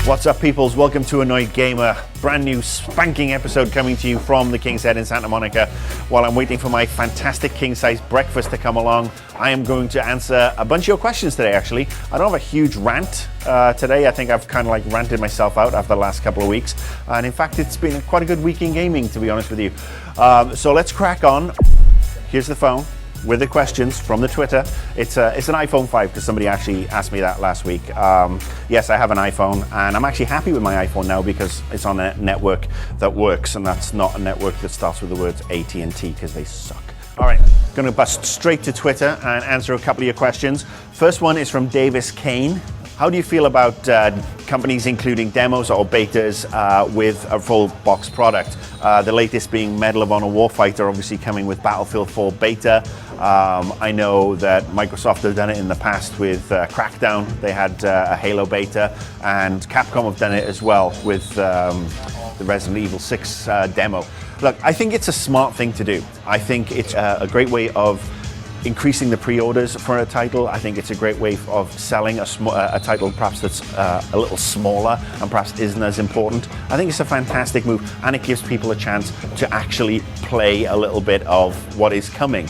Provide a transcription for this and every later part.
What's up, peoples? Welcome to Annoyed Gamer. Brand new spanking episode coming to you from the King's Head in Santa Monica. While I'm waiting for my fantastic king-size breakfast to come along, I am going to answer a bunch of your questions today, actually. I don't have a huge rant today. I think I've kind of like ranted myself out after the last couple of weeks. And in fact, it's been quite a good week in gaming, to be honest with you. So let's crack on. Here's the phone with the questions from the Twitter. It's an iPhone 5 because somebody actually asked me that last week. Yes, I have an iPhone, and I'm actually happy with my iPhone now because it's on a network that works, and that's not a network that starts with the words AT&T because they suck. All right, gonna bust straight to Twitter and answer a couple of your questions. First one is from Davis Kane. How do you feel about companies including demos or betas with a full box product? The latest being Medal of Honor Warfighter, obviously coming with Battlefield 4 beta. I know that Microsoft have done it in the past with Crackdown. They had a Halo beta, and Capcom have done it as well with the Resident Evil 6 demo. Look, I think it's a smart thing to do. I think it's a great way of increasing the pre-orders for a title. I think it's a great way of selling a title perhaps that's a little smaller and perhaps isn't as important. I think it's a fantastic move, and it gives people a chance to actually play a little bit of what is coming.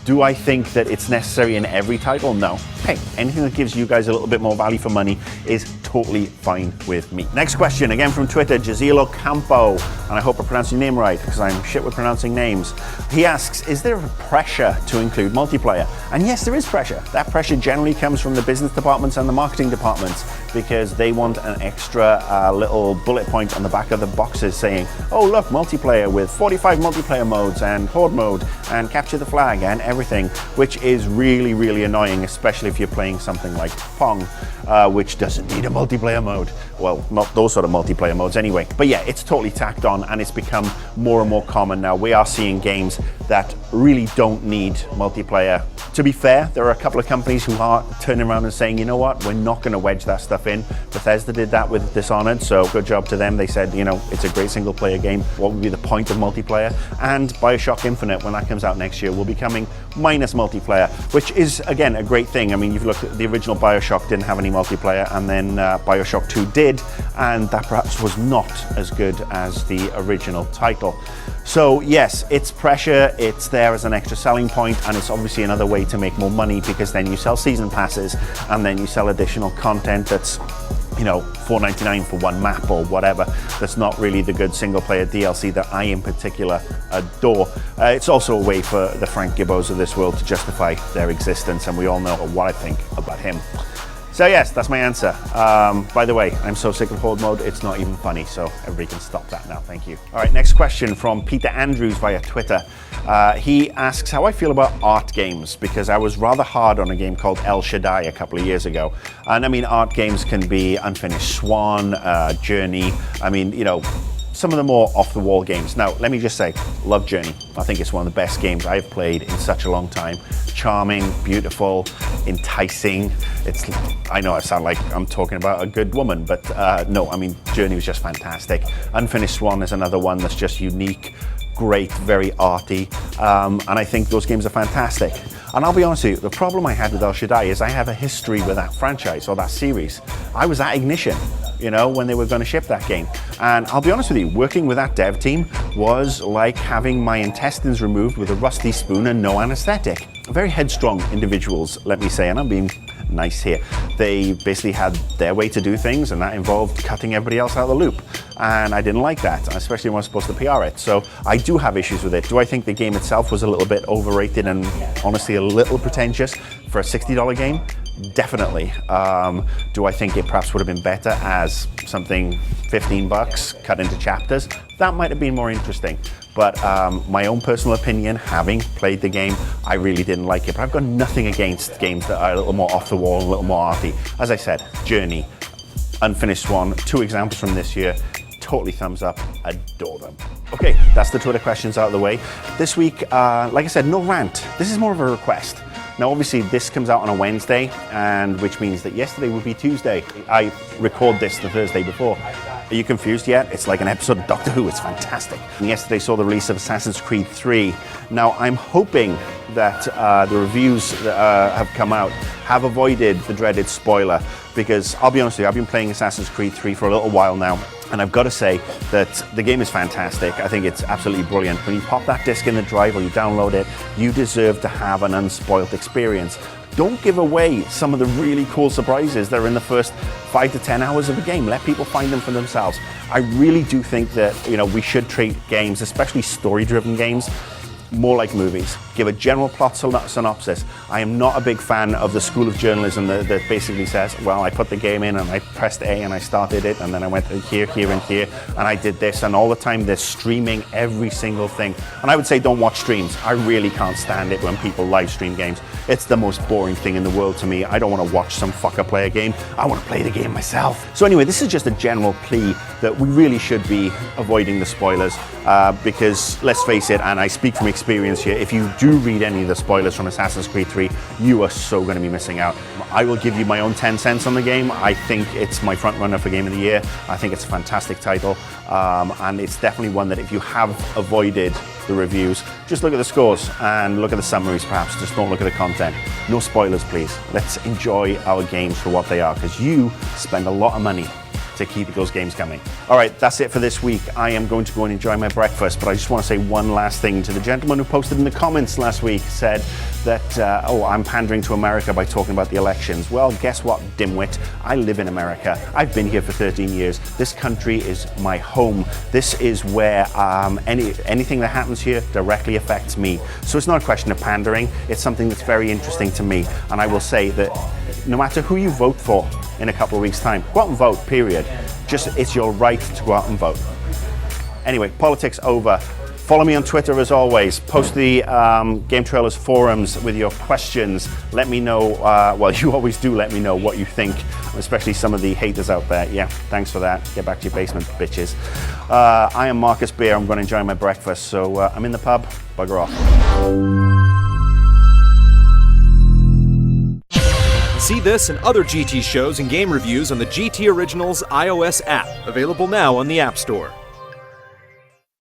Do I think that it's necessary in every title? No. Hey, anything that gives you guys a little bit more value for money is totally fine with me. Next question, again from Twitter, Jazilo Campo, and I hope I pronounced your name right because I'm shit with pronouncing names. He asks, is there a pressure to include multiplayer? And yes, there is pressure. That pressure generally comes from the business departments and the marketing departments because they want an extra little bullet point on the back of the boxes saying, oh look, multiplayer with 45 multiplayer modes and horde mode and capture the flag and everything, which is really, really annoying, especially if you're playing something like Pong, which doesn't need a multiplayer mode. Well, not those sort of multiplayer modes anyway. But yeah, it's totally tacked on, and it's become more and more common now. We are seeing games that really don't need multiplayer. To be fair, there are a couple of companies who are turning around and saying, you know what, we're not going to wedge that stuff in. Bethesda did that with Dishonored, so good job to them. They said, you know, it's a great single player game. What would be the point of multiplayer? And BioShock Infinite, when that comes out next year, will be coming minus multiplayer, which is, again, a great thing. I mean, you've looked at the original BioShock, didn't have any multiplayer, and then BioShock 2 did, and that perhaps was not as good as the original title. So yes, it's pressure, it's there as an extra selling point, and it's obviously another way to make more money because then you sell season passes and then you sell additional content that's, you know, $4.99 for one map or whatever. That's not really the good single player DLC that I in particular adore. It's also a way for the Frank Gibbos of this world to justify their existence, and we all know what I think about him. So yes, that's my answer. By the way, I'm so sick of horde mode, it's not even funny, so everybody can stop that now, thank you. All right, next question from Peter Andrews via Twitter. He asks how I feel about art games, because I was rather hard on a game called El Shaddai a couple of years ago. And I mean, art games can be Unfinished Swan, Journey, I mean, you know, some of the more off-the-wall games. Now, let me just say, love Journey. I think it's one of the best games I've played in such a long time. Charming, beautiful, enticing. I know I sound like I'm talking about a good woman, but no, I mean, Journey was just fantastic. Unfinished Swan is another one that's just unique, great, very arty, and I think those games are fantastic. And I'll be honest with you, the problem I had with El Shaddai is I have a history with that franchise or that series. I was at Ignition, you know, when they were going to ship that game. And I'll be honest with you, working with that dev team was like having my intestines removed with a rusty spoon and no anesthetic. Very headstrong individuals, let me say, and I'm being nice here. They basically had their way to do things, and that involved cutting everybody else out of the loop. And I didn't like that, especially when I was supposed to PR it. So I do have issues with it. Do I think the game itself was a little bit overrated and honestly a little pretentious for a $60 game? Definitely. Do I think it perhaps would have been better as something $15 cut into chapters? That might have been more interesting. But my own personal opinion, having played the game, I really didn't like it. But I've got nothing against games that are a little more off the wall, a little more arty. As I said, Journey, Unfinished Swan, 2 examples from this year. Totally thumbs up, adore them. Okay, that's the Twitter questions out of the way. This week, like I said, no rant. This is more of a request. Now, obviously, this comes out on a Wednesday, and which means that yesterday would be Tuesday. I record this the Thursday before. Are you confused yet? It's like an episode of Doctor Who. It's fantastic. And yesterday saw the release of Assassin's Creed 3. Now, I'm hoping that the reviews that have come out have avoided the dreaded spoiler, because I'll be honest with you, I've been playing Assassin's Creed 3 for a little while now, and I've got to say that the game is fantastic. I think it's absolutely brilliant. When you pop that disc in the drive or you download it, you deserve to have an unspoiled experience. Don't give away some of the really cool surprises that are in the first 5 to 10 hours of a game. Let people find them for themselves. I really do think that, we should treat games, especially story-driven games, more like movies. Give a general plot synopsis. I am not a big fan of the school of journalism that basically says, well, I put the game in and I pressed A and I started it and then I went here, here and here and I did this, and all the time they're streaming every single thing. And I would say don't watch streams. I really can't stand it when people live stream games. It's the most boring thing in the world to me. I don't want to watch some fucker play a game. I want to play the game myself. So anyway, this is just a general plea that we really should be avoiding the spoilers because let's face it, and I speak from experience here, if you do read any of the spoilers from Assassin's Creed 3, you are so going to be missing out. I will give you my own 10 cents on the game. I think it's my front runner for Game of the Year. I think it's a fantastic title, and it's definitely one that if you have avoided the reviews, just look at the scores and look at the summaries perhaps, just don't look at the content. No spoilers, please. Let's enjoy our games for what they are, because you spend a lot of money to keep those games coming. All right, that's it for this week. I am going to go and enjoy my breakfast, but I just want to say one last thing to the gentleman who posted in the comments last week, said that, I'm pandering to America by talking about the elections. Well, guess what, dimwit? I live in America. I've been here for 13 years. This country is my home. This is where anything that happens here directly affects me. So it's not a question of pandering. It's something that's very interesting to me. And I will say that no matter who you vote for in a couple of weeks' time, go out and vote, period. It's your right to go out and vote. Anyway, politics over. Follow me on Twitter as always. Post the GameTrailers forums with your questions. Let me know, you always do let me know what you think, especially some of the haters out there. Yeah, thanks for that. Get back to your basement, bitches. I am Marcus Beer. I'm going to enjoy my breakfast, so I'm in the pub. Bugger off. See this and other GT shows and game reviews on the GT Originals iOS app, available now on the App Store.